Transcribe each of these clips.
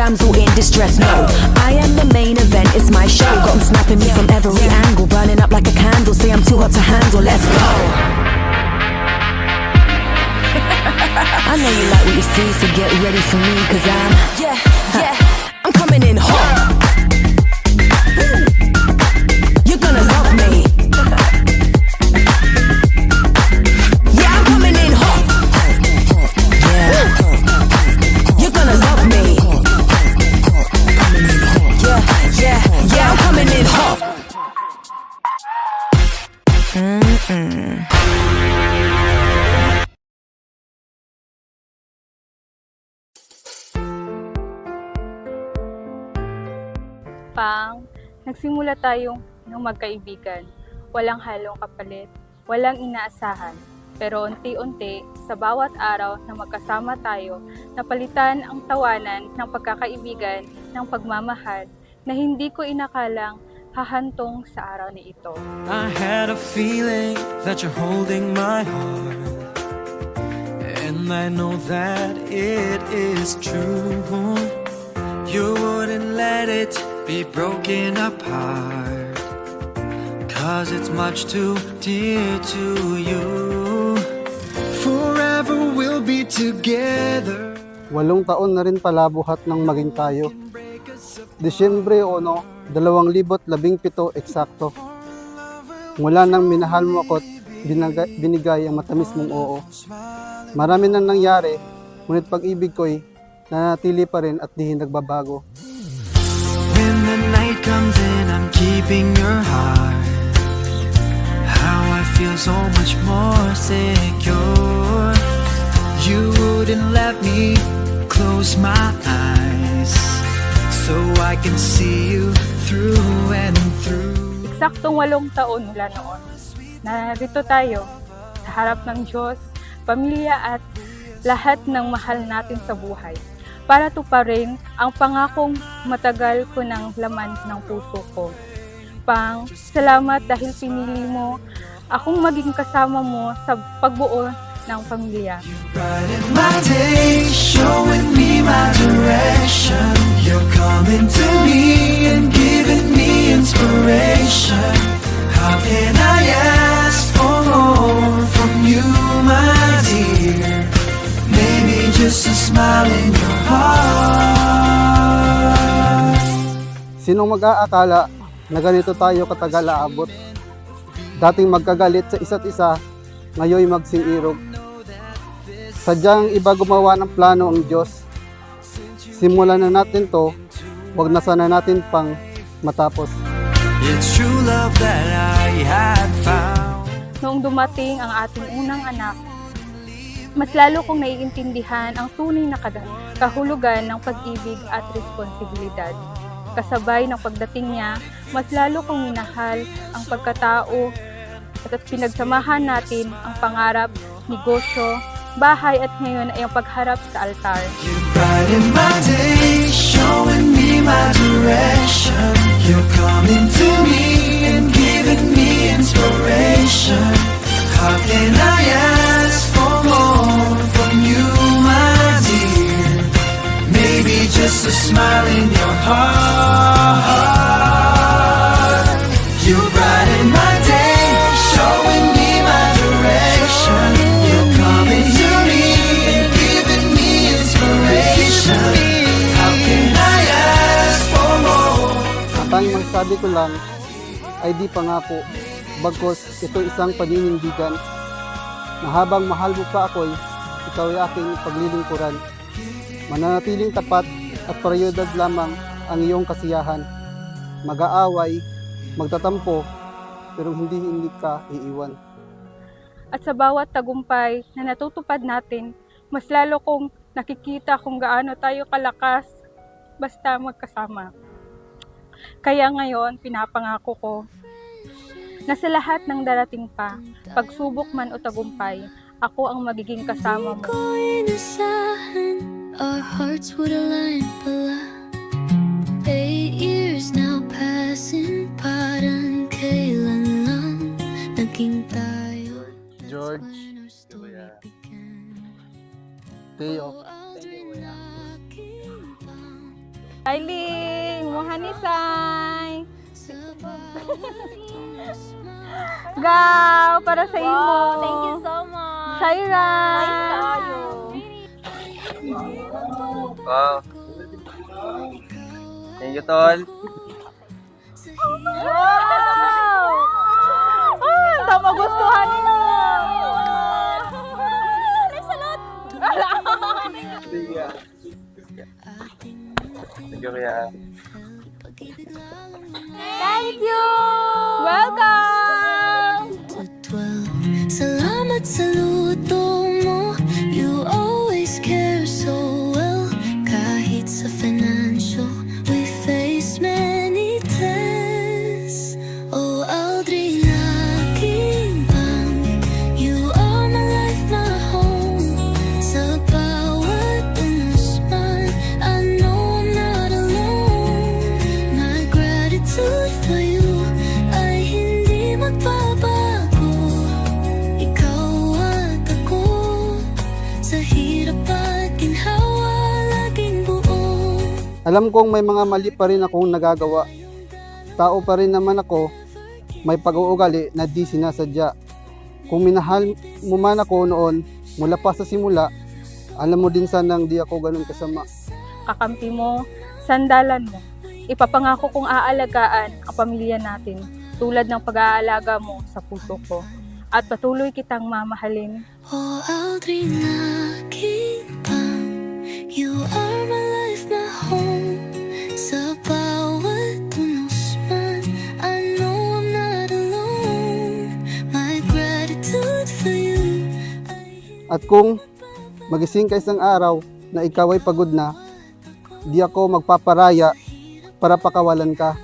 damsel in distress. No, I am the main event, it's my show. Got 'em snapping me from every angle, burning up like a candle. Say I'm too hot to handle, let's go. I know you like what you see, so get ready for me, cause I'm coming in hot. You're gonna love me. Yeah, I'm coming in hot. Yeah, you're gonna love me. Yeah, I'm coming in hot. Pang, nagsimula tayong ng magkaibigan. Walang halong kapalit, walang inaasahan. Pero unti-unti, sa bawat araw na magkasama tayo, napalitan ang tawanan ng pagkakaibigan, ng pagmamahal, na hindi ko inakalang hahantong sa araw na ito. I had a feeling that you're holding my heart, and I know that it is true. You wouldn't let it be broken apart, 'cause it's much too dear to you. Forever we'll be together. 8 taon na rin pala buhat ng maging tayo. Disyembre 1, 2017 eksakto. Mula nang minahal mo ako't binigay ang matamis mong oo. Marami nang nangyari, ngunit pag-ibig ko'y nanatili pa rin at di nagbabago. When the night comes in, I'm keeping your heart. How I feel so much more secure. You wouldn't let me close my eyes, so I can see you through and through. Eksaktong 8 taon mula noon. Narito tayo sa harap ng Diyos, pamilya at lahat ng mahal natin sa buhay, para tuparin ang pangakong matagal ko ng laman ng puso ko. Pang, salamat dahil pinili mo akong maging kasama mo sa pagbuo ng pamilya. Brighten my day, showing me my direction. You're coming to me and giving me inspiration. How can I ask for more from you, my dear? Maybe just a smile in your heart. Sinong mag-aakala na ganito tayo katagal aabot? Dating magkagalit sa isa't isa, ngayon magsing-irog. Sadyang iba gumawa ng plano ang Diyos. Simulan na natin to, huwag na sana natin pang matapos. It's true love that I had found. Noong dumating ang ating unang anak, mas lalo kong naiintindihan ang tunay na kahulugan ng pag-ibig at responsibilidad. Kasabay ng pagdating niya, mas lalo kong minahal ang pagkatao at pinagsamahan natin ang pangarap, negosyo, bahay at ngayon ay ang pagharap sa altar. You brighten my day, showing me my direction. You're coming to me and giving me inspiration. How can I ask for more from you, my dear? Maybe just a smile in your heart. You brighten my day, showing me my direction. You're coming to me and giving me inspiration. How can I ask for more? Ang tanging magsabi ko lang ay di pangako, bagkus ito isang paninindigan na habang mahal mo pa ako'y ikaw ay aking paglilingkuran. Mananatiling tapat at prioridad lamang ang iyong kasiyahan. Mag-aaway, magtatampo, pero hindi ka iiwan. At sa bawat tagumpay na natutupad natin, mas lalo kong nakikita kung gaano tayo kalakas basta magkasama. Kaya ngayon, pinapangako ko na sa lahat ng darating pa, pagsubok man o tagumpay, ako ang magiging kasama mo. Our hearts would align pala. 8 years now passing, parang kailan lang naging tayo. George, Theo, Aileen, Mohanisay. Gaw, para sa imo. Wow, thank you so much. Shaira. Nice tayo. Wow. Thank you, Tol. Wow! Ito magustuhan ninyo. Thank you, Kuya. Thank you! Welcome! to dwell. Salamat sa luto mo. You always care so well. Kahit sa financial, we face many tests. Oh, Audrey, laging bang you are my life, my home. Sa bawat umusman, I know I'm not alone. My gratitude for you ay hindi magbabago. Ikaw at ako, sa hirap at ginhawa, laging buo. Alam kong may mga mali pa rin akong nagagawa. Tao pa rin naman ako, may pag-uugali na di sinasadya. Kung minahal mo man ako noon, mula pa sa simula, alam mo din sanang di ako ganun kasama. Kakampi mo, sandalan mo. Ipapangako kong aalagaan ang pamilya natin tulad ng pag-aalaga mo sa puso ko. At patuloy kitang mamahalin. Oh, Audrey, laging bang you are my life, my home. Sa bawat umusman, I know I'm not alone. My gratitude for you At kung magising ka isang araw na ikaw ay pagod na, di ako magpaparaya para pakawalan ka.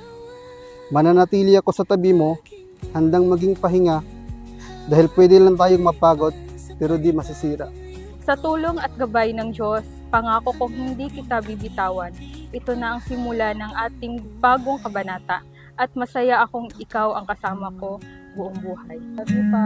Mananatili ako sa tabi mo, handang maging pahinga, dahil pwede lang tayong mapagod, pero di masisira. Sa tulong at gabay ng Diyos, pangako kong hindi kita bibitawan. Ito na ang simula ng ating bagong kabanata at masaya akong ikaw ang kasama ko buong buhay. Love you pa.